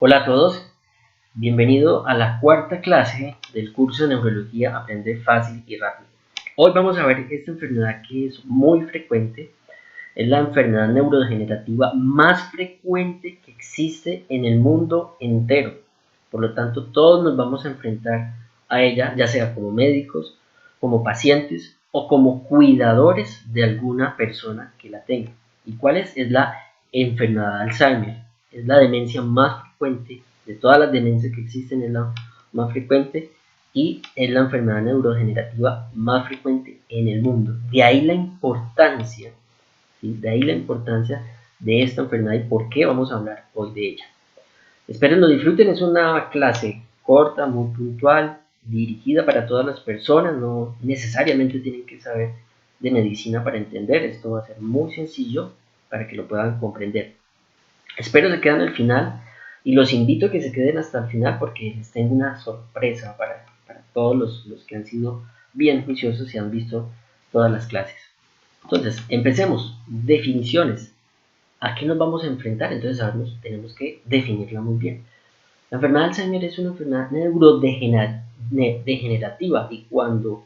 Hola a todos, bienvenido a la cuarta clase del curso de Neurología Aprender Fácil y Rápido. Hoy vamos a ver esta enfermedad que es muy frecuente, es la enfermedad neurodegenerativa más frecuente que existe en el mundo entero. Por lo tanto, todos nos vamos a enfrentar a ella, ya sea como médicos, como pacientes o como cuidadores de alguna persona que la tenga. ¿Y cuál es? Es la enfermedad de Alzheimer. Es la demencia más frecuente de todas las demencias que existen, es la más frecuente y es la enfermedad neurodegenerativa más frecuente en el mundo. De ahí la importancia, ¿sí? De ahí la importancia de esta enfermedad y por qué vamos a hablar hoy de ella. Espero lo disfruten, es una clase corta, muy puntual, dirigida para todas las personas, no necesariamente tienen que saber de medicina para entender, esto va a ser muy sencillo para que lo puedan comprender. Espero se queden al final y los invito a que se queden hasta el final porque les tengo una sorpresa para todos los que han sido bien juiciosos y han visto todas las clases. Entonces, empecemos. Definiciones. ¿A qué nos vamos a enfrentar? Entonces sabemos, tenemos que definirla muy bien. La enfermedad de Alzheimer es una enfermedad neurodegenerativa y cuando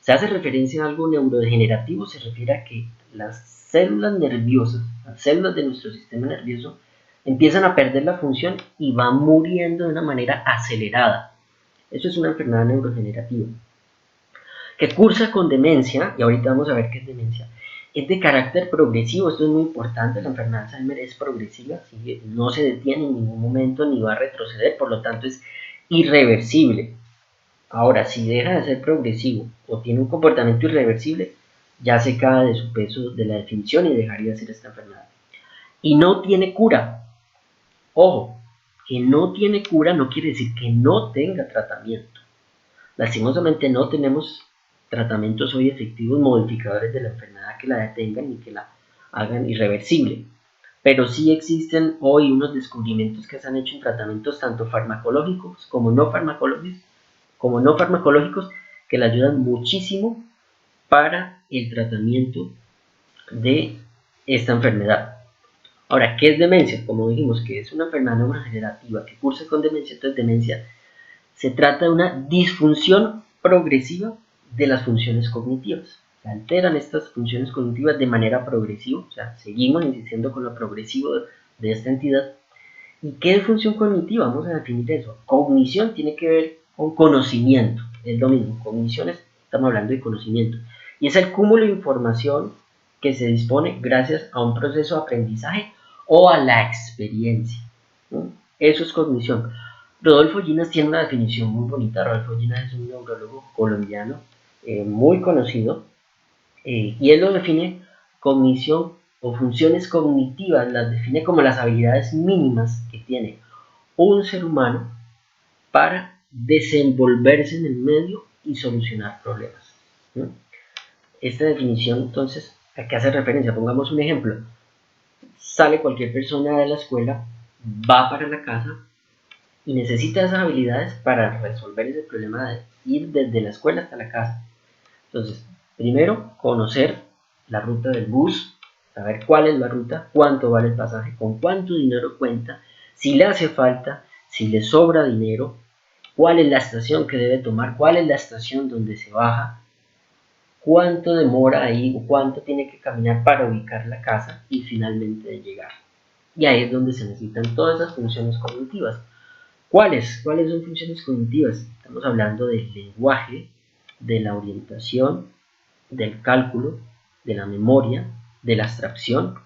se hace referencia a algo neurodegenerativo se refiere a que las células nerviosas, las células de nuestro sistema nervioso empiezan a perder la función y van muriendo de una manera acelerada. Eso es una enfermedad neurodegenerativa que cursa con demencia, y ahorita vamos a ver qué es demencia. Es de carácter progresivo, esto es muy importante, la enfermedad de Alzheimer es progresiva, ¿sí? No se detiene en ningún momento ni va a retroceder, por lo tanto es irreversible. Ahora, si deja de ser progresivo o tiene un comportamiento irreversible, ya se cae de su peso de la definición y dejaría de ser esta enfermedad. Y no tiene cura. Ojo, que no tiene cura no quiere decir que no tenga tratamiento. Lastimosamente no tenemos tratamientos hoy efectivos modificadores de la enfermedad que la detengan y que la hagan irreversible. Pero sí existen hoy unos descubrimientos que se han hecho en tratamientos tanto farmacológicos como no farmacológicos que le ayudan muchísimo para el tratamiento de esta enfermedad. Ahora, ¿qué es demencia? Como dijimos que es una enfermedad neurodegenerativa que cursa con demencia, entonces demencia se trata de una disfunción progresiva de las funciones cognitivas. Se alteran estas funciones cognitivas de manera progresiva, o sea, seguimos insistiendo con lo progresivo de esta entidad. ¿Y qué es función cognitiva? Vamos a definir eso. Cognición tiene que ver con conocimiento, es lo mismo. Cognición estamos hablando de conocimiento. Y es el cúmulo de información que se dispone gracias a un proceso de aprendizaje o a la experiencia, ¿no? Eso es cognición. Rodolfo Ginas tiene una definición muy bonita. Rodolfo Ginas es un neurólogo colombiano muy conocido y él lo define cognición o funciones cognitivas, las define como las habilidades mínimas que tiene un ser humano para desenvolverse en el medio y solucionar problemas, ¿no? Esta definición entonces, ¿a qué hace referencia? Pongamos un ejemplo. Sale cualquier persona de la escuela, va para la casa y necesita esas habilidades para resolver ese problema de ir desde la escuela hasta la casa. Entonces, primero, conocer la ruta del bus, saber cuál es la ruta, cuánto vale el pasaje, con cuánto dinero cuenta, si le hace falta, si le sobra dinero, cuál es la estación que debe tomar, cuál es la estación donde se baja, cuánto demora ahí o cuánto tiene que caminar para ubicar la casa y finalmente llegar. Y ahí es donde se necesitan todas esas funciones cognitivas. ¿Cuáles? ¿Cuáles son funciones cognitivas? Estamos hablando del lenguaje, de la orientación, del cálculo, de la memoria, de la abstracción.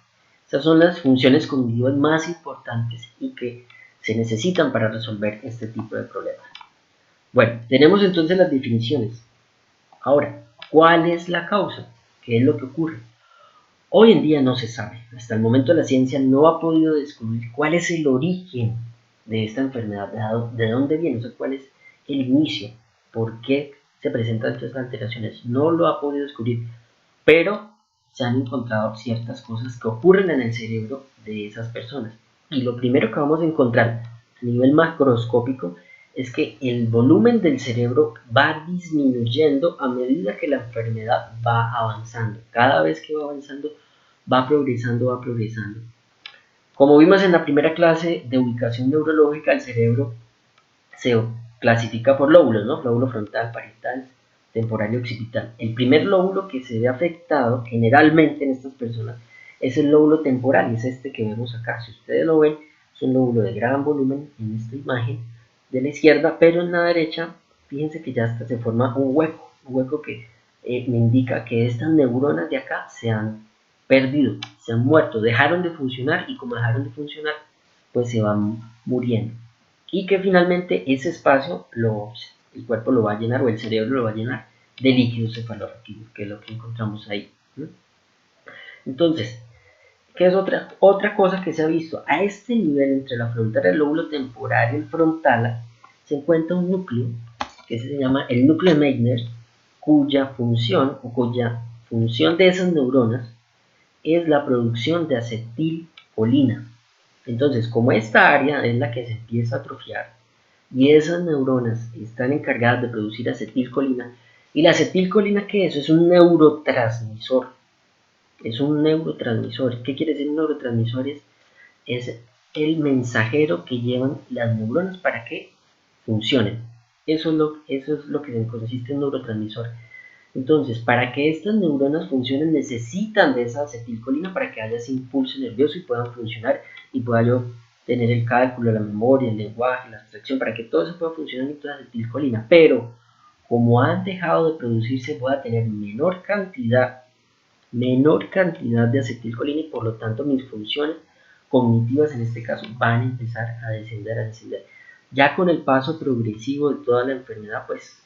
Esas son las funciones cognitivas más importantes y que se necesitan para resolver este tipo de problemas. Bueno, tenemos entonces las definiciones. Ahora, ¿cuál es la causa? ¿Qué es lo que ocurre? Hoy en día no se sabe. Hasta el momento la ciencia no ha podido descubrir cuál es el origen de esta enfermedad, de dónde viene, o sea, cuál es el inicio, por qué se presentan estas alteraciones. No lo ha podido descubrir, pero se han encontrado ciertas cosas que ocurren en el cerebro de esas personas. Y lo primero que vamos a encontrar a nivel macroscópico es que el volumen del cerebro va disminuyendo a medida que la enfermedad va avanzando. Cada vez que va avanzando, va progresando, va progresando. Como vimos en la primera clase de ubicación neurológica, el cerebro se clasifica por lóbulos, ¿no? Lóbulo frontal, parietal, temporal y occipital. El primer lóbulo que se ve afectado generalmente en estas personas es el lóbulo temporal, y es este que vemos acá. Si ustedes lo ven, es un lóbulo de gran volumen en esta imagen de la izquierda, pero en la derecha, fíjense que ya hasta se forma un hueco que me indica que estas neuronas de acá se han perdido, se han muerto, dejaron de funcionar, y como dejaron de funcionar, pues se van muriendo. Y que finalmente ese espacio el cuerpo lo va a llenar, o el cerebro lo va a llenar, de líquido cefalorraquídeo, que es lo que encontramos ahí. Entonces, ¿qué es otra cosa que se ha visto? A este nivel, entre la frontera del lóbulo temporal y el frontal, se encuentra un núcleo que se llama el núcleo de Meissner, cuya función de esas neuronas es la producción de acetilcolina. Entonces, como esta área es la que se empieza a atrofiar y esas neuronas están encargadas de producir acetilcolina, y la acetilcolina, ¿qué es? Es un neurotransmisor. Es un neurotransmisor. ¿Qué quiere decir un neurotransmisor? Es el mensajero que llevan las neuronas para que funcionen. Eso es lo que consiste en un neurotransmisor. Entonces, para que estas neuronas funcionen, necesitan de esa acetilcolina para que haya ese impulso nervioso y puedan funcionar, y pueda yo tener el cálculo, la memoria, el lenguaje, la abstracción, para que todo eso pueda funcionar, necesito acetilcolina. Pero como han dejado de producirse, voy a tener menor cantidad de acetilcolina, y por lo tanto mis funciones cognitivas en este caso van a empezar a descender. Ya con el paso progresivo de toda la enfermedad, pues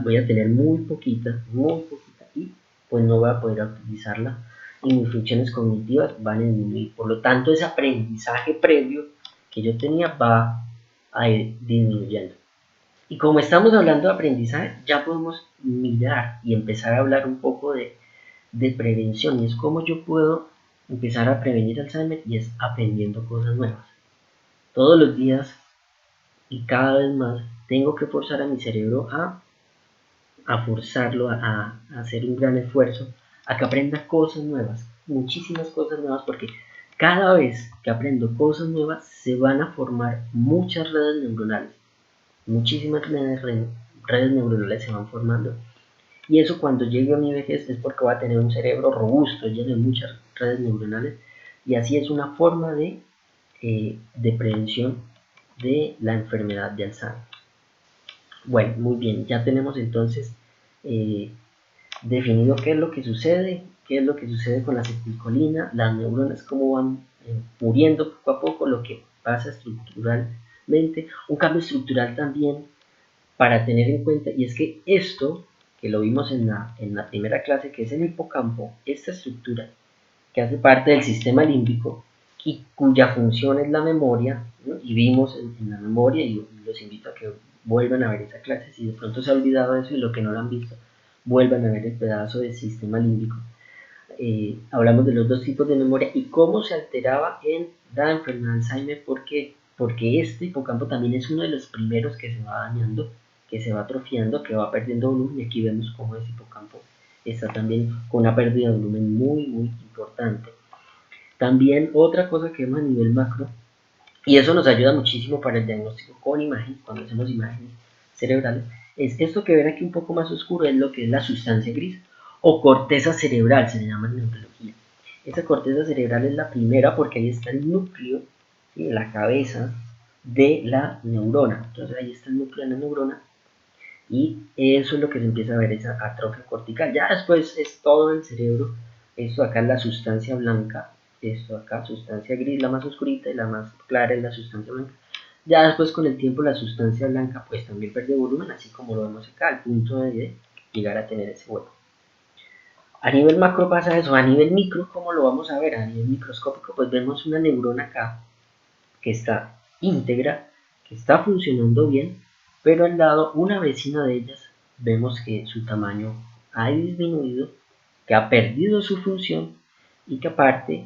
voy a tener muy poquita, y pues no voy a poder utilizarla, y mis funciones cognitivas van a disminuir. Por lo tanto, ese aprendizaje previo que yo tenía va a ir disminuyendo. Y como estamos hablando de aprendizaje, ya podemos mirar y empezar a hablar un poco de prevención, y es cómo yo puedo empezar a prevenir Alzheimer, y es aprendiendo cosas nuevas. Todos los días y cada vez más tengo que forzar a mi cerebro a forzarlo a hacer un gran esfuerzo, a que aprenda cosas nuevas, muchísimas cosas nuevas, porque cada vez que aprendo cosas nuevas se van a formar muchas redes neuronales, muchísimas redes neuronales se van formando, y eso cuando llegue a mi vejez es porque voy a tener un cerebro robusto, lleno de muchas redes neuronales, y así es una forma de prevención de la enfermedad de Alzheimer. Bueno, muy bien, ya tenemos entonces eh, definido qué es lo que sucede, con la acetilcolina, las neuronas, cómo van muriendo poco a poco, lo que pasa estructuralmente, un cambio estructural también para tener en cuenta, y es que esto, que lo vimos en la primera clase, que es el hipocampo, esta estructura que hace parte del sistema límbico y cuya función es la memoria, ¿no? Y vimos en la memoria, y los invito a que vuelvan a ver esa clase, si de pronto se ha olvidado eso y lo que no lo han visto, vuelvan a ver el pedazo del sistema límbico. Hablamos de los dos tipos de memoria y cómo se alteraba en la enfermedad de Alzheimer, porque este hipocampo también es uno de los primeros que se va dañando, que se va atrofiando, que va perdiendo volumen, y aquí vemos cómo ese hipocampo está también con una pérdida de volumen muy importante. También otra cosa que vemos a nivel macro, y eso nos ayuda muchísimo para el diagnóstico con imagen, cuando hacemos imágenes cerebrales, es esto que ven aquí un poco más oscuro, es lo que es la sustancia gris, o corteza cerebral, se le llama en neurología. Esa corteza cerebral es la primera porque ahí está el núcleo, ¿sí?, la cabeza de la neurona. Entonces ahí está el núcleo de la neurona, y eso es lo que se empieza a ver, esa atrofia cortical. Ya después es todo el cerebro. Esto acá es la sustancia blanca, esto acá sustancia gris, la más oscurita, y la más clara es la sustancia blanca. Ya después, con el tiempo, la sustancia blanca pues también pierde volumen, así como lo vemos acá, al punto de llegar a tener ese hueco. A nivel macro pasa eso. A nivel micro, ¿cómo lo vamos a ver? A nivel microscópico, pues vemos una neurona acá que está íntegra, que está funcionando bien, pero al lado, una vecina de ellas, vemos que su tamaño ha disminuido, que ha perdido su función, y que aparte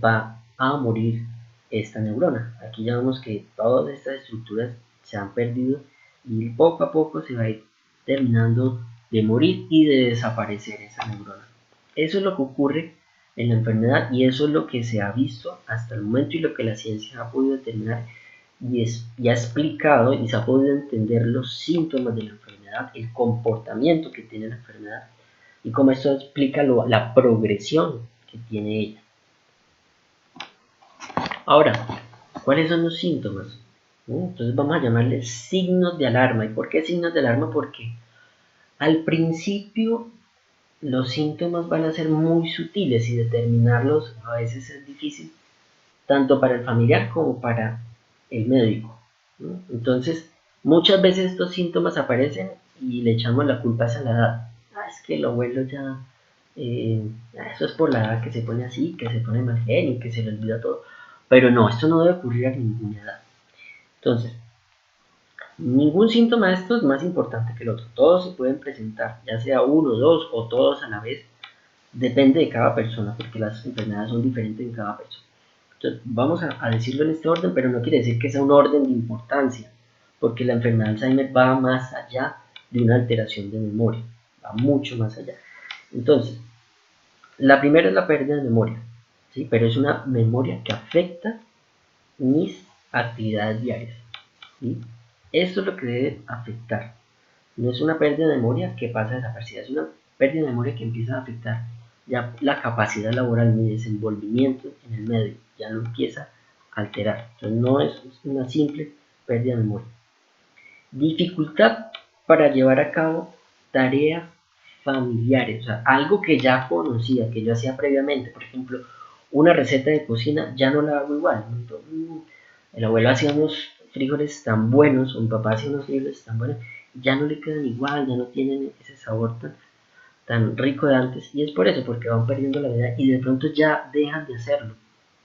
va a morir esta neurona. Aquí ya vemos que todas estas estructuras se han perdido, y poco a poco se va a ir terminando de morir y de desaparecer esa neurona. Eso es lo que ocurre en la enfermedad, y eso es lo que se ha visto hasta el momento y lo que la ciencia ha podido determinar y ha explicado y se ha podido entender los síntomas de la enfermedad, el comportamiento que tiene la enfermedad y cómo esto explica la progresión que tiene ella. Ahora, ¿cuáles son los síntomas? Entonces vamos a llamarles signos de alarma. ¿Y por qué signos de alarma? Porque al principio los síntomas van a ser muy sutiles y determinarlos a veces es difícil, tanto para el familiar como para el médico, ¿no? Entonces, muchas veces estos síntomas aparecen y le echamos la culpa a la edad. Es que el abuelo ya, eso es por la edad que se pone así, que se pone mal genio, que se le olvida todo. Pero no, esto no debe ocurrir a ninguna edad. Entonces, ningún síntoma de estos es más importante que el otro. Todos se pueden presentar, ya sea uno, dos o todos a la vez. Depende de cada persona, porque las enfermedades son diferentes en cada persona. Entonces, vamos a decirlo en este orden, pero no quiere decir que sea un orden de importancia, porque la enfermedad de Alzheimer va más allá de una alteración de memoria, va mucho más allá. Entonces, la primera es la pérdida de memoria, ¿sí? Pero es una memoria que afecta mis actividades diarias, ¿sí? Esto es lo que debe afectar. No es una pérdida de memoria que pasa desaparecida, es una pérdida de memoria que empieza a afectar ya la capacidad laboral, mi desenvolvimiento en el medio, ya lo empieza a alterar. Entonces no es una simple pérdida de memoria. Dificultad para llevar a cabo tareas familiares, o sea, algo que ya conocía, que yo hacía previamente, por ejemplo, una receta de cocina, ya no la hago igual. El abuelo hacía unos frijoles tan buenos, o mi papá hacía unos frijoles tan buenos, ya no le quedan igual, ya no tienen ese sabor tan rico de antes, y es por eso, porque van perdiendo la vida y de pronto ya dejan de hacerlo,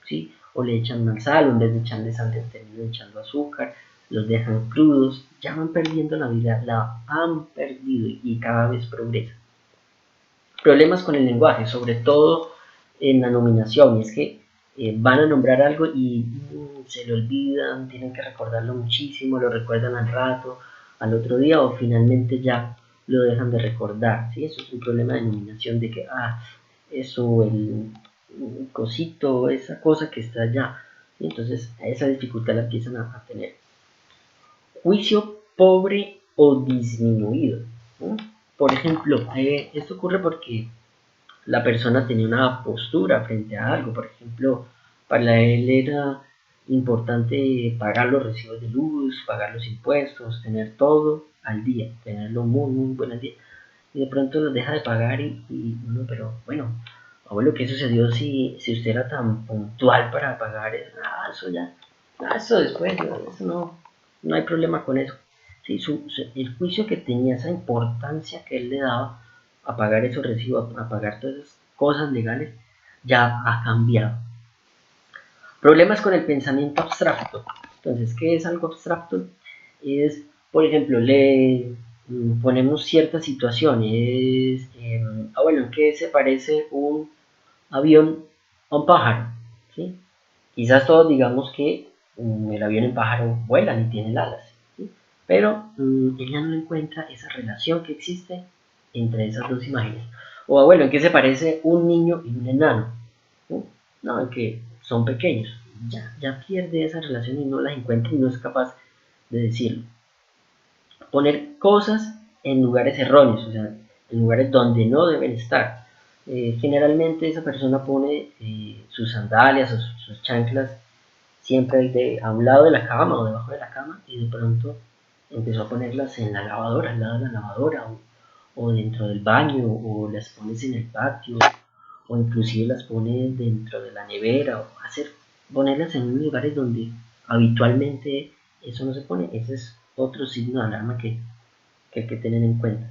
¿sí? O le echan más sal, o en vez de echarle sal le terminan echando azúcar, los dejan crudos, ya van perdiendo la vida, la han perdido y cada vez progresa. Problemas con el lenguaje, sobre todo en la nominación, y es que van a nombrar algo y se lo olvidan, tienen que recordarlo muchísimo, lo recuerdan al rato, al otro día, o finalmente ya lo dejan de recordar, ¿sí? Eso es un problema de nominación, de que, eso, el cosito, esa cosa que está allá, ¿sí? Entonces esa dificultad la empiezan a tener. Juicio pobre o disminuido, ¿no? Por ejemplo, esto ocurre porque la persona tenía una postura frente a algo. Por ejemplo, para él era importante pagar los recibos de luz, pagar los impuestos, tener todo al día, tenerlo muy, muy buen al día. Y de pronto los deja de pagar y uno, pero bueno, abuelo, ¿qué sucedió si usted era tan puntual para pagar? Eso ya, eso después, eso no hay problema con eso. Sí, el juicio que tenía, esa importancia que él le daba a pagar esos recibos, a pagar todas esas cosas legales, ya ha cambiado. Problemas con el pensamiento abstracto. Entonces, ¿qué es algo abstracto? Es, por ejemplo, le ponemos ciertas situaciones. Bueno, ¿en qué se parece un avión a un pájaro? ¿Sí? Quizás todos digamos que el avión y el pájaro vuelan y tienen alas, ¿sí? Pero ella no encuentra esa relación que existe entre esas dos imágenes. O bueno, ¿en qué se parece un niño y un enano? ¿Sí? No, en que son pequeños. Ya pierde esa relación y no las encuentra y no es capaz de decirlo. Poner cosas en lugares erróneos, o sea, en lugares donde no deben estar. Generalmente esa persona pone sus sandalias o sus chanclas siempre a un lado de la cama o debajo de la cama, y de pronto empezó a ponerlas en la lavadora, al lado de la lavadora, o dentro del baño, o las pones en el patio, o inclusive las pones dentro de la nevera, o ponerlas en lugares donde habitualmente eso no se pone. Ese es otro signo de alarma que hay que tener en cuenta.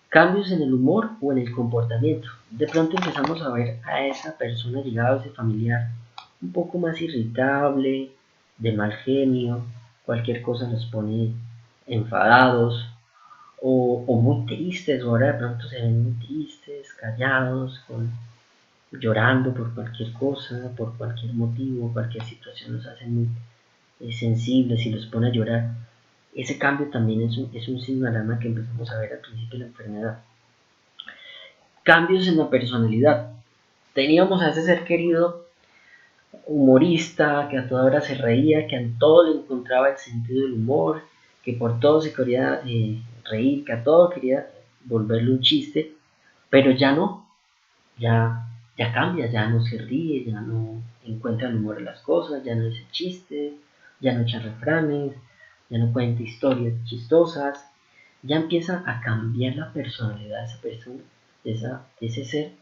Cambios en el humor o en el comportamiento. De pronto empezamos a ver a esa persona llegada, a ese familiar, un poco más irritable, de mal genio, cualquier cosa nos pone enfadados o muy tristes, o ahora de pronto se ven muy tristes, callados, llorando por cualquier cosa, por cualquier motivo, cualquier situación los hace muy sensibles y los pone a llorar. Ese cambio también es un signo de alarma que empezamos a ver al principio de la enfermedad. Cambios en la personalidad. Teníamos a ese ser querido humorista, que a toda hora se reía, que a todo le encontraba el sentido del humor, que por todo se quería reír, que a todo quería volverle un chiste, pero ya no, ya cambia, ya no se ríe, ya no encuentra el humor en las cosas, ya no dice chistes, ya no echa refranes, ya no cuenta historias chistosas, ya empieza a cambiar la personalidad de esa persona, de ese ser,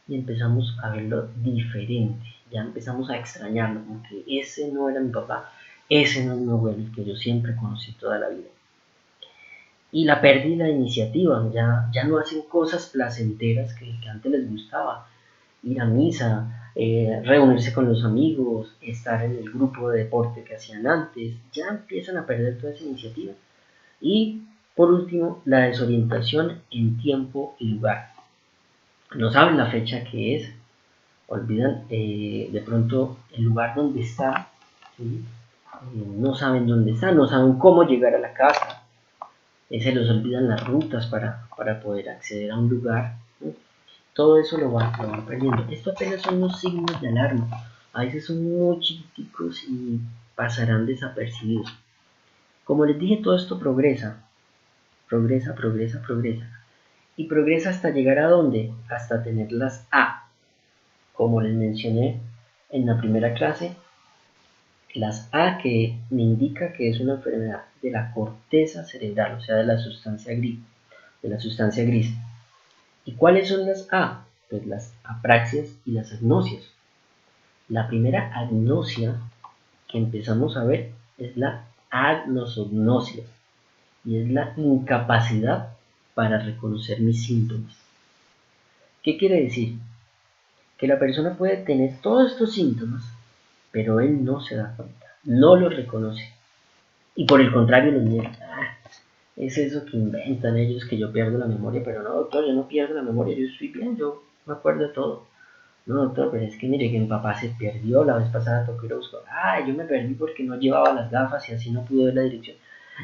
y empezamos a verlo diferente, ya empezamos a extrañarlo, como que ese no era mi papá, ese no es mi abuelo, el que yo siempre conocí toda la vida. Y la pérdida de iniciativa, ya no hacen cosas placenteras que antes les gustaba, ir a misa, reunirse con los amigos, estar en el grupo de deporte que hacían antes, ya empiezan a perder toda esa iniciativa. Y por último, la desorientación en tiempo y lugar. No saben la fecha que es, olvidan de pronto el lugar donde está, ¿sí? No saben dónde está, no saben cómo llegar a la casa, se les olvidan las rutas para poder acceder a un lugar, ¿sí? Todo eso lo van perdiendo. Esto apenas son los signos de alarma. A veces son muy chiquiticos y pasarán desapercibidos. Como les dije, todo esto progresa, progresa, progresa, progresa. Y progresa hasta llegar a dónde? Hasta tener las A. Como les mencioné en la primera clase, las A que me indica que es una enfermedad de la corteza cerebral, o sea, de la sustancia gris. ¿Y cuáles son las A? Pues las apraxias y las agnosias. La primera agnosia que empezamos a ver es la agnosognosia y es la incapacidad para reconocer mis síntomas. ¿Qué quiere decir? Que la persona puede tener todos estos síntomas, pero él no se da cuenta, no los reconoce. Y por el contrario los niega. Es eso que inventan ellos, que yo pierdo la memoria, pero no, doctor, yo no pierdo la memoria, yo estoy bien, yo me acuerdo de todo. No, doctor, pero es que mire que mi papá se perdió la vez pasada, tocó ir a buscar. Yo me perdí porque no llevaba las gafas y así no pude ver la dirección.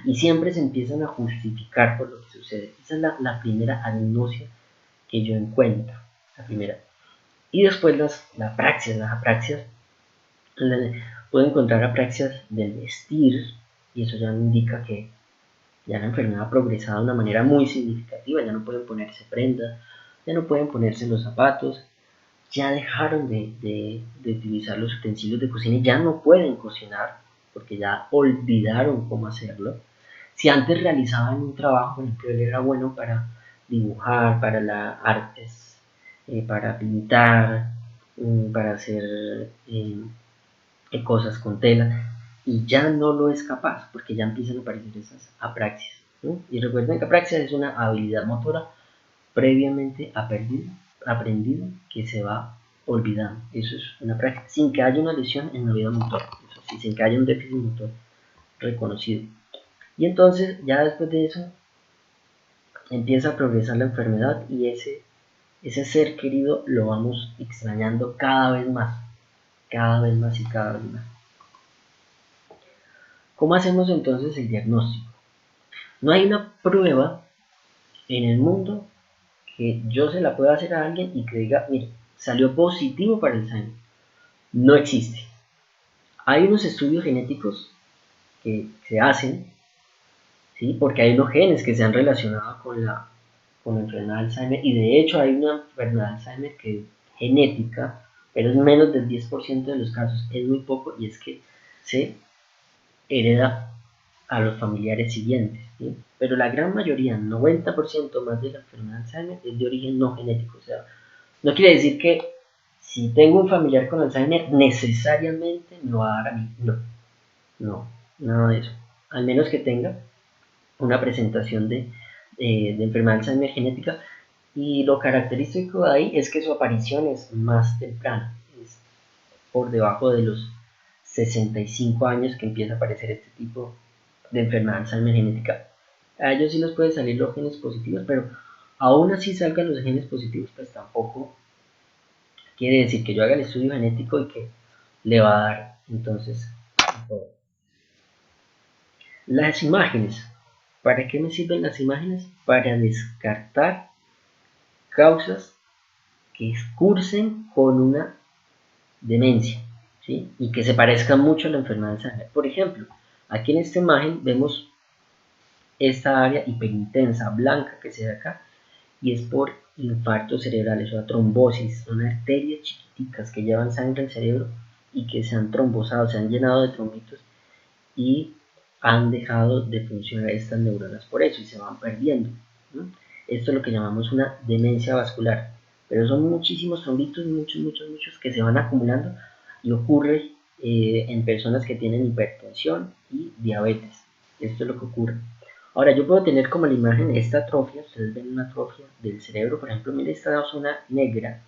Y siempre se empiezan a justificar por lo que sucede. Esa es la primera agnosia que yo encuentro. La primera. Y después las apraxias. Puedo encontrar apraxias del vestir, y eso ya me indica que ya la enfermedad ha progresado de una manera muy significativa. Ya no pueden ponerse prendas, ya no pueden ponerse los zapatos, ya dejaron de utilizar los utensilios de cocina y ya no pueden cocinar porque ya olvidaron cómo hacerlo. Si antes realizaban un trabajo, por ejemplo, él era bueno para dibujar, para las artes, para pintar, para hacer cosas con tela, y ya no lo es capaz porque ya empiezan a aparecer esas apraxias, ¿no? Y recuerden que apraxia es una habilidad motora previamente aprendido que se va olvidando. Eso es una práctica, sin que haya una lesión en la vida motora, eso sí, sin que haya un déficit motor reconocido. Y entonces, ya después de eso, empieza a progresar la enfermedad y ese ser querido lo vamos extrañando cada vez más y cada vez más. ¿Cómo hacemos entonces el diagnóstico? No hay una prueba en el mundo que yo se la pueda hacer a alguien y que diga, mire, salió positivo para el Alzheimer. No existe. Hay unos estudios genéticos que se hacen, ¿sí? Porque hay unos genes que se han relacionado con la enfermedad de Alzheimer, y de hecho hay una enfermedad de Alzheimer que es genética, pero es menos del 10% de los casos, es muy poco, y es que se hereda a los familiares siguientes, ¿sí? Pero la gran mayoría, 90% más de la enfermedad de Alzheimer es de origen no genético, o sea, no quiere decir que si tengo un familiar con Alzheimer necesariamente me va a dar a mí, no, nada de eso, al menos que tenga una presentación de enfermedad de Alzheimer genética, y lo característico de ahí es que su aparición es más temprana, es por debajo de los 65 años que empieza a aparecer este tipo de enfermedad de Alzheimer genética. A ellos sí les pueden salir los genes positivos, pero aún así salgan los genes positivos, pues tampoco quiere decir que yo haga el estudio genético y que le va a dar entonces todo. Las imágenes. ¿Para qué me sirven las imágenes? Para descartar causas que cursen con una demencia, ¿sí? Y que se parezcan mucho a la enfermedad de Alzheimer. Por ejemplo, aquí en esta imagen vemos esta área hiperintensa blanca que se ve acá, y es por infartos cerebrales o trombosis, son arterias chiquiticas que llevan sangre al cerebro y que se han trombosado, se han llenado de trombitos y han dejado de funcionar estas neuronas por eso y se van perdiendo, ¿no? Esto es lo que llamamos una demencia vascular, pero son muchísimos trombitos, muchos que se van acumulando y ocurre en personas que tienen hipertensión y diabetes. Esto es lo que ocurre. Ahora yo puedo tener como la imagen esta atrofia, ustedes ven una atrofia del cerebro, por ejemplo, miren esta zona negra,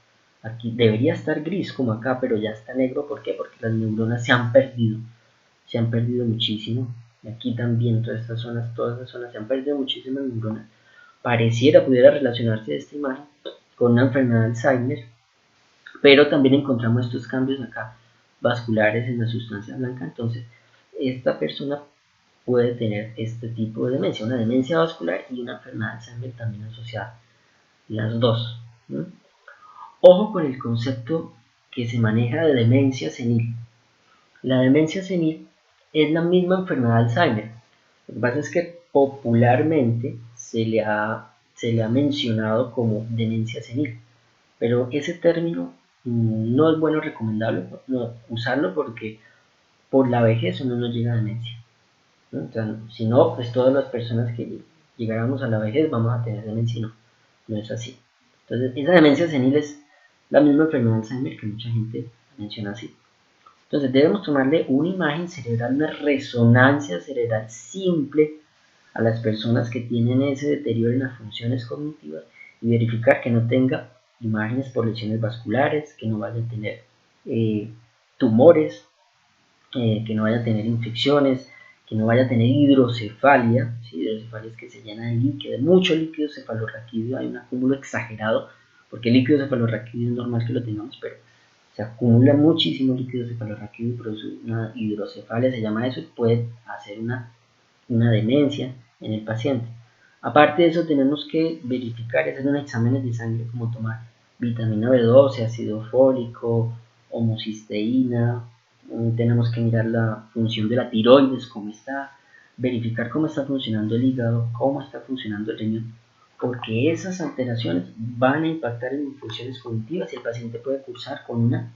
aquí debería estar gris como acá, pero ya está negro, ¿por qué? Porque las neuronas se han perdido muchísimo, y aquí también todas estas zonas se han perdido muchísimas neuronas. Pudiera relacionarse esta imagen con una enfermedad de Alzheimer, pero también encontramos estos cambios acá vasculares en la sustancia blanca, entonces esta persona puede tener este tipo de demencia, una demencia vascular y una enfermedad de Alzheimer también asociada, las dos, ¿no? Ojo con el concepto que se maneja de demencia senil. La demencia senil es la misma enfermedad de Alzheimer. Lo que pasa es que popularmente se le ha mencionado como demencia senil, pero ese término no es bueno recomendable usarlo porque por la vejez uno no llega a demencia, ¿no? O sea, si no, pues todas las personas que llegáramos a la vejez vamos a tener demencia, no es así. Entonces, esa demencia senil es la misma enfermedad de Alzheimer que mucha gente menciona así. Entonces debemos tomarle una imagen cerebral, una resonancia cerebral simple a las personas que tienen ese deterioro en las funciones cognitivas y verificar que no tenga imágenes por lesiones vasculares, que no vaya a tener tumores, que no vaya a tener infecciones, que no vaya a tener hidrocefalia. ¿Sí? Hidrocefalia es que se llena de líquido, de mucho líquido cefalorraquídeo, hay un acúmulo exagerado, porque el líquido cefalorraquídeo es normal que lo tengamos, pero se acumula muchísimo líquido cefalorraquídeo y produce una hidrocefalia, se llama eso, y puede hacer una demencia en el paciente. Aparte de eso, tenemos que verificar y hacer unos exámenes de sangre como tomar vitamina B12, ácido fólico, homocisteína. Tenemos que mirar la función de la tiroides, cómo está, verificar cómo está funcionando el hígado, cómo está funcionando el riñón, porque esas alteraciones van a impactar en funciones cognitivas y el paciente puede cursar con una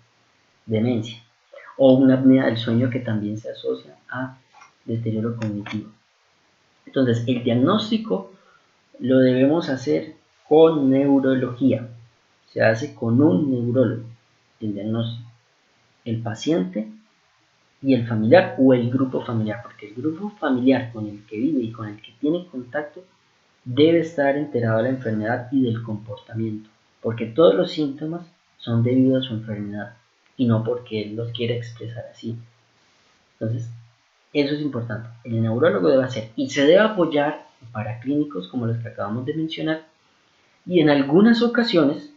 demencia o una apnea del sueño que también se asocia a deterioro cognitivo. Entonces, el diagnóstico lo debemos hacer con neurología. Se hace con un neurólogo, el diagnóstico. El paciente y el familiar o el grupo familiar, porque el grupo familiar con el que vive y con el que tiene contacto debe estar enterado de la enfermedad y del comportamiento, porque todos los síntomas son debido a su enfermedad y no porque él los quiera expresar así. Entonces, eso es importante. El neurólogo debe hacer y se debe apoyar para clínicos como los que acabamos de mencionar, y en algunas ocasiones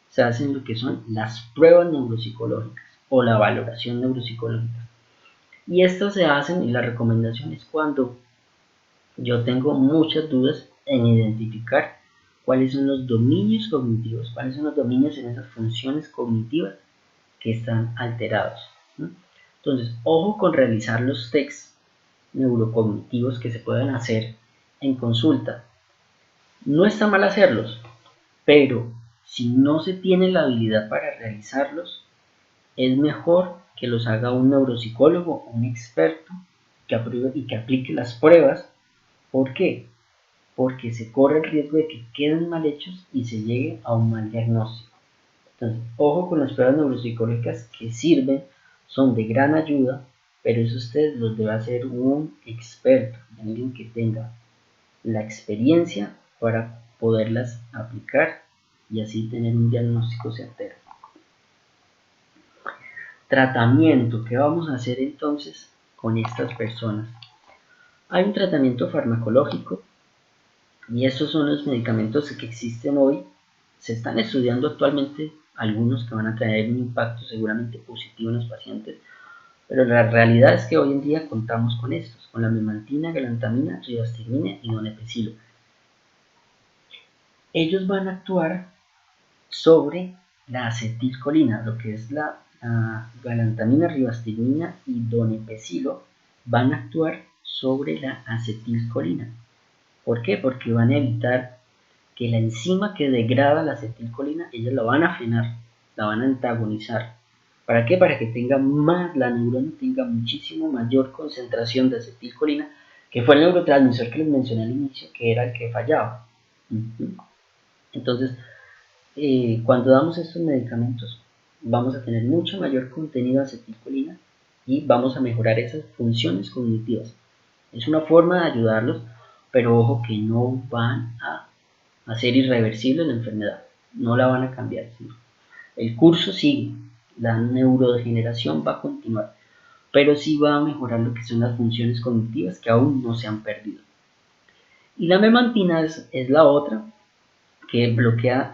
se hacen lo que son las pruebas neuropsicológicas o la valoración neuropsicológica. Y estas se hacen y la recomendación es cuando yo tengo muchas dudas en identificar cuáles son los dominios cognitivos, cuáles son los dominios en esas funciones cognitivas que están alterados, ¿no? Entonces, ojo con realizar los tests neurocognitivos que se pueden hacer en consulta. No está mal hacerlos, pero si no se tiene la habilidad para realizarlos, es mejor que los haga un neuropsicólogo, un experto que apruebe y que aplique las pruebas. ¿Por qué? Porque se corre el riesgo de que queden mal hechos y se llegue a un mal diagnóstico. Entonces, ojo con las pruebas neuropsicológicas que sirven, son de gran ayuda, pero eso ustedes los debe hacer un experto, alguien que tenga la experiencia para poderlas aplicar y así tener un diagnóstico certero. Tratamiento, ¿qué vamos a hacer entonces con estas personas? Hay un tratamiento farmacológico y estos son los medicamentos que existen hoy. Se están estudiando actualmente algunos que van a tener un impacto seguramente positivo en los pacientes, pero la realidad es que hoy en día contamos con estos, con la memantina, galantamina, rivastigmina y donepezilo. Ellos van a actuar sobre la acetilcolina, lo que es la galantamina, ribastigmina y donepezilo, van a actuar sobre la acetilcolina. ¿Por qué? Porque van a evitar que la enzima que degrada la acetilcolina, ellas la van a frenar, la van a antagonizar. ¿Para qué? Para que tenga más, la neurona tenga muchísimo mayor concentración de acetilcolina, que fue el neurotransmisor que les mencioné al inicio, que era el que fallaba. Entonces, cuando damos estos medicamentos, vamos a tener mucho mayor contenido de acetilcolina y vamos a mejorar esas funciones cognitivas. Es una forma de ayudarlos, pero ojo que no van a hacer irreversible la enfermedad, no la van a cambiar. ¿Sí? El curso sigue, la neurodegeneración va a continuar, pero sí va a mejorar lo que son las funciones cognitivas que aún no se han perdido. Y la memantina es la otra que bloquea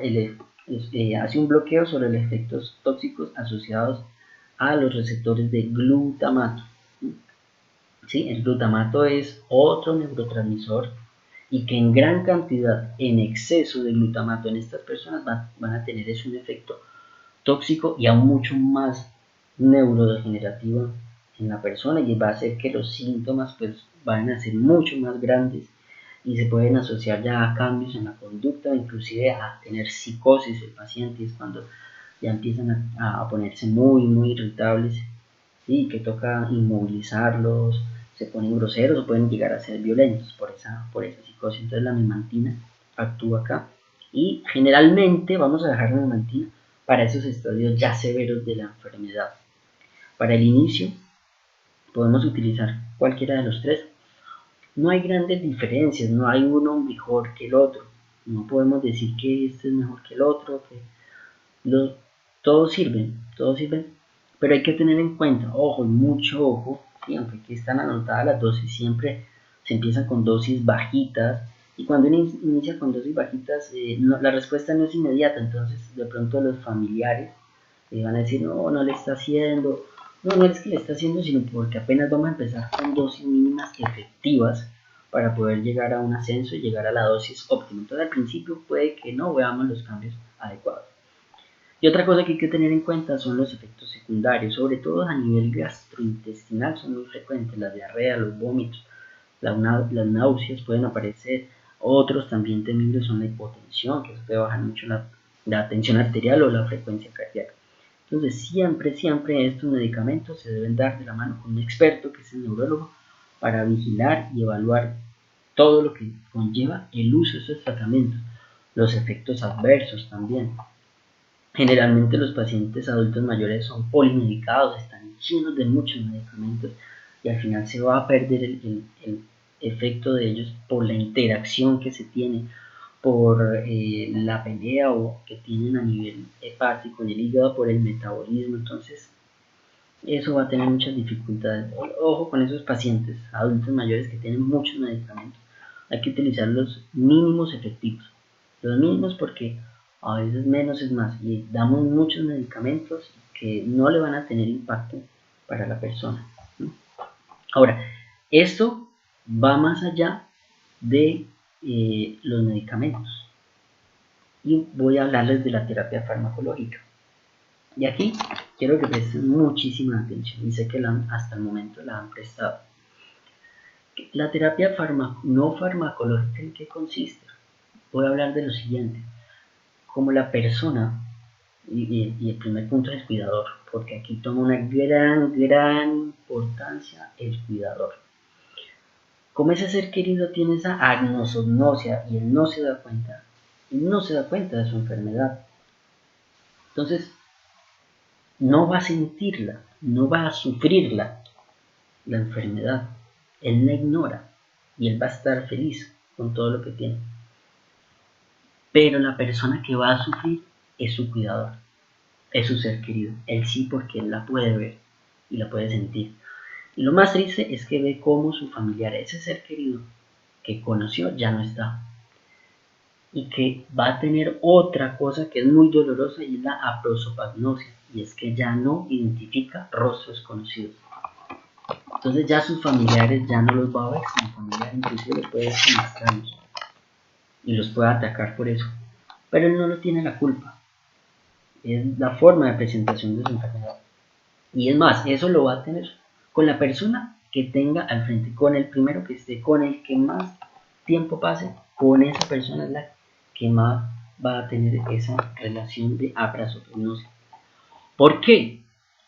hace un bloqueo sobre los efectos tóxicos asociados a los receptores de glutamato. ¿Sí? El glutamato es otro neurotransmisor y que en gran cantidad, en exceso de glutamato en estas personas van a tener un efecto tóxico y aún mucho más neurodegenerativo en la persona, y va a hacer que los síntomas pues van a ser mucho más grandes y se pueden asociar ya a cambios en la conducta, inclusive a tener psicosis el paciente. Es cuando ya empiezan a ponerse muy irritables, ¿sí? Que toca inmovilizarlos, se ponen groseros o pueden llegar a ser violentos por esa psicosis. Entonces la memantina actúa acá y generalmente vamos a dejar la memantina para esos estadios ya severos de la enfermedad. Para el inicio podemos utilizar cualquiera de los tres. No hay grandes diferencias, no hay uno mejor que el otro. No podemos decir que este es mejor que el otro, que todos sirven, pero hay que tener en cuenta, ojo, y mucho ojo, ¿sí? Aunque aquí están anotadas las dosis, siempre se empieza con dosis bajitas, y cuando uno inicia con dosis bajitas, la respuesta no es inmediata. Entonces de pronto los familiares van a decir, no le está haciendo, no es que le está haciendo, sino porque apenas vamos a empezar con dosis mínimas efectivas para poder llegar a un ascenso y llegar a la dosis óptima. Entonces al principio puede que no veamos los cambios adecuados. Y otra cosa que hay que tener en cuenta son los efectos secundarios, sobre todo a nivel gastrointestinal son muy frecuentes, la diarrea, los vómitos, las náuseas pueden aparecer. Otros también temibles son la hipotensión, que puede bajar mucho la tensión arterial o la frecuencia cardíaca. Entonces siempre estos medicamentos se deben dar de la mano con un experto, que es el neurólogo, para vigilar y evaluar todo lo que conlleva el uso de estos tratamientos, los efectos adversos también. Generalmente los pacientes adultos mayores son polimedicados, están llenos de muchos medicamentos y al final se va a perder el efecto de ellos por la interacción que se tiene, por la pelea o que tienen a nivel hepático en el hígado, por el metabolismo. Entonces eso va a tener muchas dificultades. Ojo con esos pacientes adultos mayores que tienen muchos medicamentos, hay que utilizar los mínimos efectivos, los mínimos, porque a veces menos es más y damos muchos medicamentos que no le van a tener impacto para la persona. Ahora, esto va más allá de los medicamentos y voy a hablarles de la terapia farmacológica. Y aquí quiero que presten muchísima atención, y sé que hasta el momento la han prestado. La terapia no farmacológica, ¿en qué consiste? Voy a hablar de lo siguiente. Como la persona, y el primer punto es el cuidador, porque aquí toma una gran importancia el cuidador. Como ese ser querido tiene esa agnosognosia y él no se da cuenta de su enfermedad, entonces no va a sentirla, no va a sufrirla, la enfermedad. Él la ignora y él va a estar feliz con todo lo que tiene. Pero la persona que va a sufrir es su cuidador, es su ser querido. Él sí, porque él la puede ver y la puede sentir. Y lo más triste es que ve cómo su familiar, ese ser querido que conoció, ya no está. Y que va a tener otra cosa que es muy dolorosa, y es la aprosopagnosia, y es que ya no identifica rostros conocidos. Entonces ya sus familiares ya no los va a ver como familiares, inclusive los puede ver como extraños y los puede atacar por eso. Pero él no lo tiene la culpa. es la forma de presentación de su enfermedad. Y es más, eso lo va a tener con la persona que tenga al frente, con el primero que esté, con el que más tiempo pase, con esa persona es la que más va a tener esa relación de abrazo-prognosia. ¿Por qué?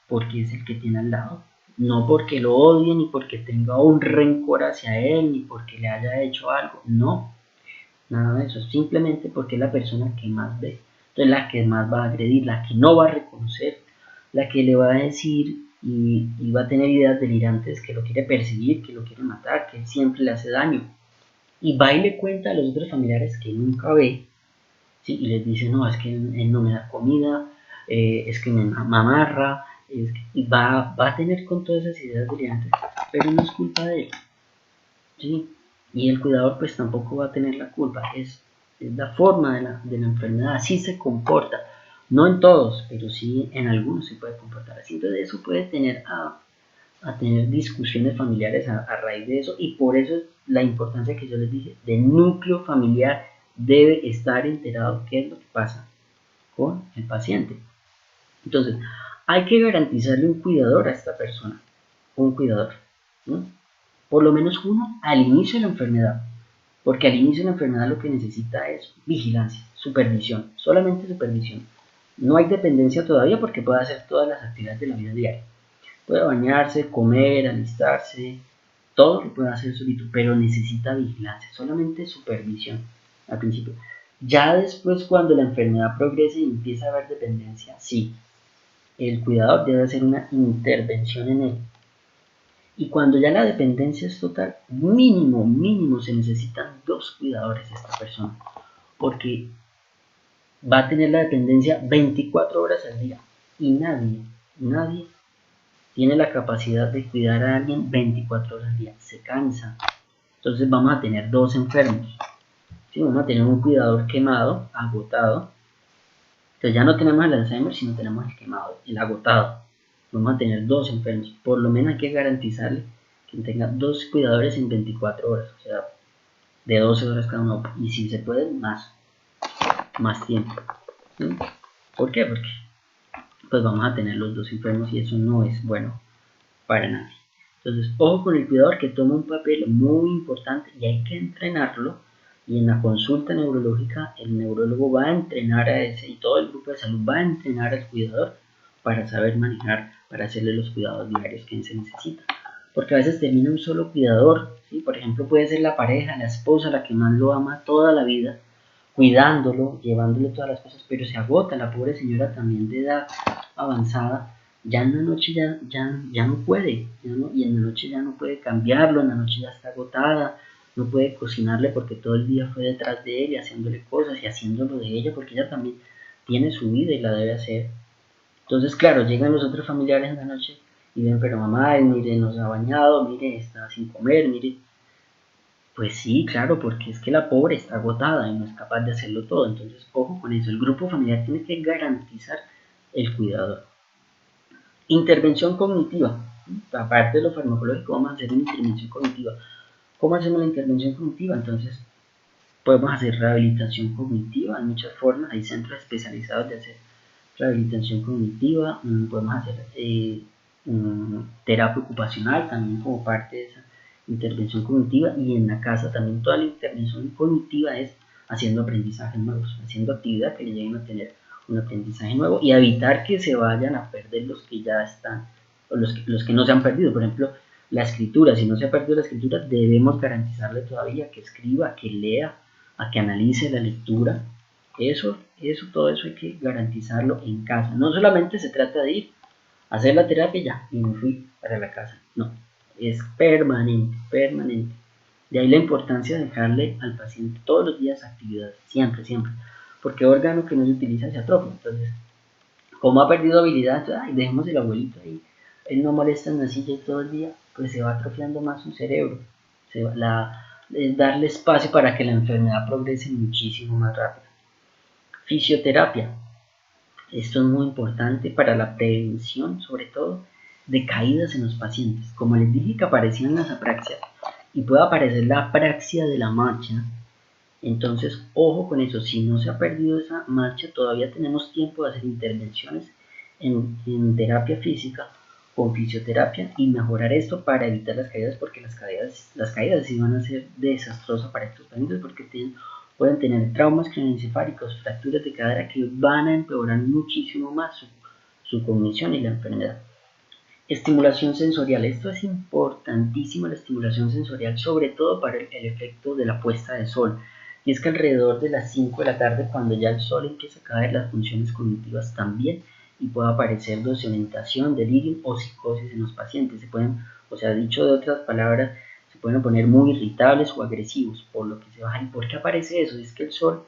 Porque es el que tiene al lado. No porque lo odie, ni porque tenga un rencor hacia él, ni porque le haya hecho algo. No, nada de eso. Simplemente porque es la persona que más ve. Entonces la que más va a agredir, la que no va a reconocer, la que le va a decir y va a tener ideas delirantes que lo quiere perseguir, que lo quiere matar, que siempre le hace daño. Y va y le cuenta a los otros familiares que nunca ve, ¿sí? Y les dice, no, es que él no me da comida, es que me mamarra, y va a tener con todas esas ideas delirantes, pero no es culpa de él, ¿sí? Y el cuidador pues tampoco va a tener la culpa, es la forma de la enfermedad, así se comporta, no en todos, pero sí en algunos se puede comportar así, entonces eso puede tener a tener discusiones familiares a raíz de eso, y por eso es la importancia que yo les dije del núcleo familiar debe estar enterado qué es lo que pasa con el paciente. Entonces, hay que garantizarle un cuidador a esta persona, un cuidador, ¿no? Por lo menos uno al inicio de la enfermedad, porque al inicio de la enfermedad lo que necesita es vigilancia, supervisión, solamente supervisión. No hay dependencia todavía porque puede hacer todas las actividades de la vida diaria. Puede bañarse, comer, alistarse, todo lo puede hacer solito, pero necesita vigilancia, solamente supervisión al principio. Ya después, cuando la enfermedad progrese y empieza a haber dependencia, sí, el cuidador debe hacer una intervención en él. Y cuando ya la dependencia es total, mínimo se necesitan 2 cuidadores de esta persona, porque va a tener la dependencia 24 horas al día y nadie tiene la capacidad de cuidar a alguien 24 horas al día, se cansa. Entonces vamos a tener 2 enfermos, ¿sí? Vamos a tener un cuidador quemado, agotado. Entonces ya no tenemos el Alzheimer, sino tenemos el quemado, el agotado. Vamos a tener 2 enfermos. Por lo menos hay que garantizarle que tenga 2 cuidadores en 24 horas, o sea, de 12 horas cada uno. Y si se puede, más tiempo. ¿Sí? ¿Por qué? Porque pues vamos a tener los 2 enfermos y eso no es bueno para nadie. Entonces, ojo con el cuidador que toma un papel muy importante y hay que entrenarlo. Y en la consulta neurológica, el neurólogo va a entrenar a ese y todo el grupo de salud va a entrenar al cuidador para saber manejar, para hacerle los cuidados diarios que se necesita. Porque a veces termina un solo cuidador, ¿sí? Por ejemplo, puede ser la pareja, la esposa, la que más lo ama toda la vida, cuidándolo, llevándole todas las cosas, pero se agota la pobre señora también de edad avanzada, ya en la noche ya no puede, y en la noche ya no puede cambiarlo, en la noche ya está agotada, no puede cocinarle porque todo el día fue detrás de él y haciéndole cosas y haciéndolo de ella porque ella también tiene su vida y la debe hacer. Entonces, claro, llegan los otros familiares en la noche y ven, pero mamá, mire, nos ha bañado, mire, está sin comer, mire. Pues sí, claro, porque es que la pobre está agotada y no es capaz de hacerlo todo. Entonces, ojo con eso. El grupo familiar tiene que garantizar el cuidado. Intervención cognitiva. Aparte de lo farmacológico, vamos a hacer una intervención cognitiva. ¿Cómo hacemos la intervención cognitiva? Entonces, podemos hacer rehabilitación cognitiva. Hay muchas formas. Hay centros especializados de hacer rehabilitación cognitiva. Podemos hacer terapia ocupacional también como parte de esa intervención cognitiva, y en la casa también toda la intervención cognitiva es haciendo aprendizajes nuevos, haciendo actividad que le lleguen a tener un aprendizaje nuevo y evitar que se vayan a perder los que ya están o los que no se han perdido. Por ejemplo, la escritura, si no se ha perdido la escritura, debemos garantizarle todavía que escriba, que lea, a que analice la lectura. Todo eso hay que garantizarlo en casa. No solamente se trata de ir a hacer la terapia ya y me fui para la casa. No, es permanente. De ahí la importancia de dejarle al paciente todos los días actividad, siempre. Porque órgano que no se utiliza se atrofia. Entonces, como ha perdido habilidad, ay, dejemos el abuelito ahí. Él no molesta en la silla todo el día, pues se va atrofiando más su cerebro. Es darle espacio para que la enfermedad progrese muchísimo más rápido. Fisioterapia. Esto es muy importante para la prevención, sobre todo, de caídas en los pacientes. Como les dije que aparecían las apraxias y puede aparecer la apraxia de la marcha, Entonces, ojo con eso, si no se ha perdido esa marcha, todavía tenemos tiempo de hacer intervenciones en terapia física con fisioterapia y mejorar esto para evitar las caídas, porque las caídas sí van a ser desastrosas para estos pacientes porque pueden tener traumas craneoencefálicos, fracturas de cadera que van a empeorar muchísimo más su cognición y la enfermedad. Estimulación sensorial. Esto es importantísimo, la estimulación sensorial, sobre todo para el efecto de la puesta de sol. Y es que alrededor de las 5 de la tarde, cuando ya el sol empieza a caer, las funciones cognitivas también, y puede aparecer desorientación, delirio o psicosis en los pacientes. Se pueden, o sea, dicho de otras palabras, se pueden poner muy irritables o agresivos, por lo que se baja. ¿Y por qué aparece eso? Es que el sol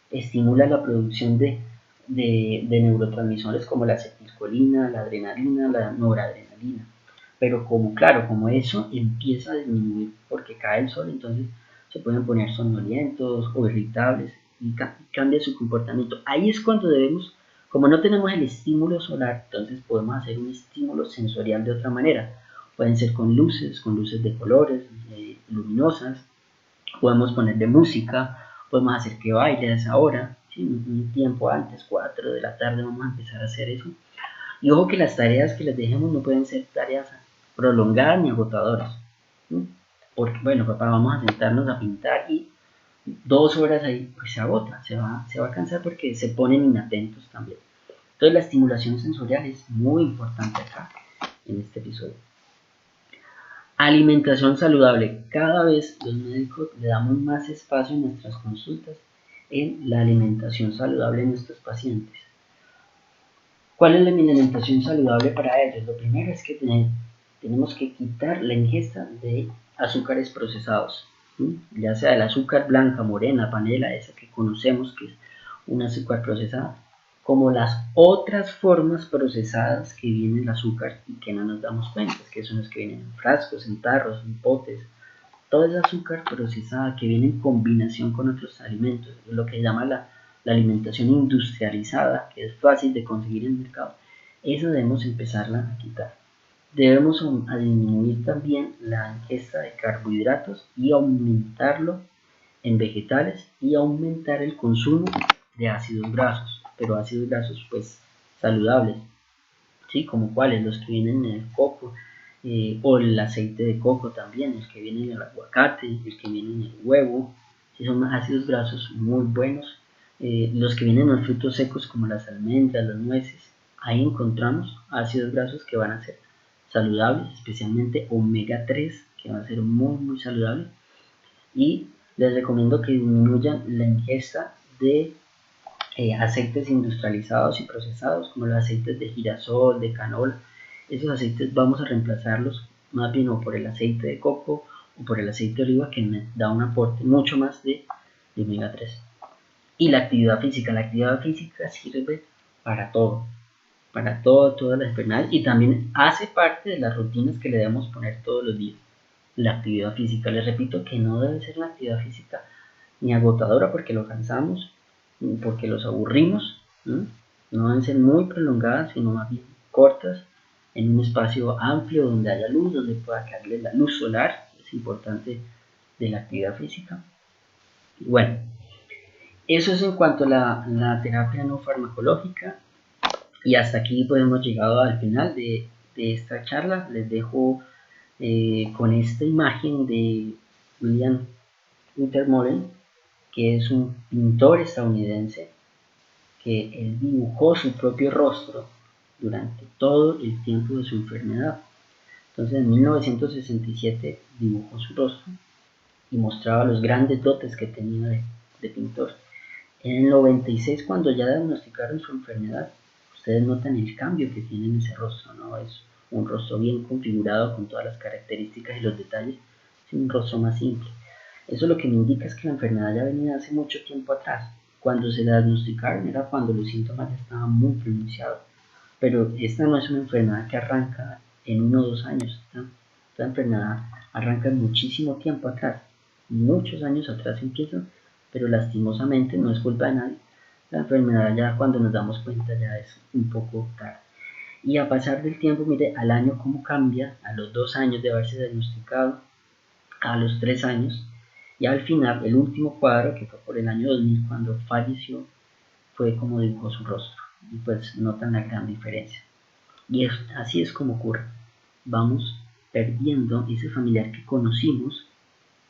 estimula la producción de neurotransmisores como la acetilcolina, la adrenalina, la noradrenalina. Pero como eso empieza a disminuir porque cae el sol, entonces se pueden poner somnolientos o irritables y cambia su comportamiento. Ahí es cuando debemos, como no tenemos el estímulo solar, entonces podemos hacer un estímulo sensorial de otra manera. Pueden ser con luces de colores, luminosas, podemos ponerle música, podemos hacer que baile a esa hora, ¿sí? Un tiempo antes, 4 de la tarde vamos a empezar a hacer eso. Y ojo que las tareas que les dejemos no pueden ser tareas prolongadas ni agotadoras, ¿sí? Porque bueno, papá, vamos a sentarnos a pintar y 2 horas ahí, pues se agota, se va a cansar porque se ponen inatentos también. Entonces la estimulación sensorial es muy importante acá en este episodio. Alimentación saludable. Cada vez los médicos le damos más espacio en nuestras consultas en la alimentación saludable de nuestros pacientes. ¿Cuál es la alimentación saludable para ellos? Lo primero es que tenemos que quitar la ingesta de azúcares procesados, ¿sí? Ya sea el azúcar blanca, morena, panela, esa que conocemos que es un azúcar procesada, como las otras formas procesadas que viene el azúcar y que no nos damos cuenta, que son las que vienen en frascos, en tarros, en potes, toda esa azúcar procesada que viene en combinación con otros alimentos, lo que se llama la alimentación industrializada, que es fácil de conseguir en el mercado, eso debemos empezarla a quitar. Debemos a disminuir también la ingesta de carbohidratos y aumentarlo en vegetales y aumentar el consumo de ácidos grasos, pero ácidos grasos pues saludables, ¿sí? Como cuáles, los que vienen en el coco, o el aceite de coco también, el que viene en el aguacate, el que viene en el huevo, ¿sí? Son ácidos grasos muy buenos. Los que vienen en los frutos secos como las almendras, las nueces, ahí encontramos ácidos grasos que van a ser saludables, especialmente omega 3, que va a ser muy saludable. Y les recomiendo que disminuyan la ingesta de aceites industrializados y procesados como los aceites de girasol, de canola. Esos aceites vamos a reemplazarlos más bien o por el aceite de coco o por el aceite de oliva, que me da un aporte mucho más de omega 3. Y la actividad física sirve para todo, todas las enfermedades, y también hace parte de las rutinas que le debemos poner todos los días. La actividad física, les repito que no debe ser una actividad física ni agotadora porque lo cansamos, porque los aburrimos, ¿no? No deben ser muy prolongadas, sino más bien cortas, en un espacio amplio donde haya luz, donde pueda caerle la luz solar, es importante de la actividad física. Y bueno, eso es en cuanto a la terapia no farmacológica, y hasta aquí pues hemos llegado al final de esta charla. Les dejo con esta imagen de William Wintermoren, que es un pintor estadounidense que él dibujó su propio rostro durante todo el tiempo de su enfermedad. Entonces en 1967 dibujó su rostro y mostraba los grandes dotes que tenía de pintor. En el 96, cuando ya diagnosticaron su enfermedad, ustedes notan el cambio que tiene en ese rostro, ¿no? Es un rostro bien configurado con todas las características y los detalles, es un rostro más simple. Eso lo que me indica es que la enfermedad ya venía hace mucho tiempo atrás. Cuando se diagnosticaron era cuando los síntomas ya estaban muy pronunciados. Pero esta no es una enfermedad que arranca en 1 o 2 años. Esta enfermedad arranca muchísimo tiempo atrás. Muchos años atrás empieza, pero lastimosamente no es culpa de nadie. La enfermedad ya cuando nos damos cuenta ya es un poco tarde. Y a pasar del tiempo, mire al año cómo cambia, a los 2 años de haberse diagnosticado, a los 3 años, Y al final, el último cuadro, que fue por el año 2000, cuando falleció, fue como dibujó su rostro. Y pues notan la gran diferencia. Y así es como ocurre. Vamos perdiendo ese familiar que conocimos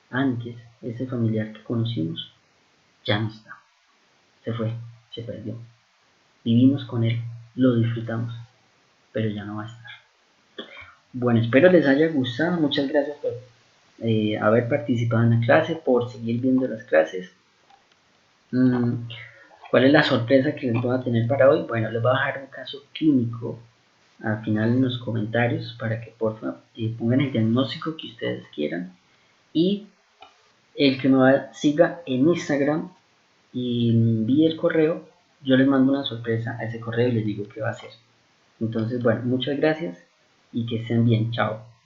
antes, ese familiar que conocimos ya no está. Se fue, se perdió. Vivimos con él, lo disfrutamos, pero ya no va a estar. Bueno, espero les haya gustado. Muchas gracias por haber participado en la clase, por seguir viendo las clases. ¿Cuál es la sorpresa que les voy a tener para hoy? Bueno, les voy a dejar un caso clínico al final en los comentarios para que por favor pongan el diagnóstico que ustedes quieran. Y el que me siga en Instagram y envíe el correo, yo les mando una sorpresa a ese correo y les digo qué va a hacer. Entonces, bueno, muchas gracias y que estén bien. Chao.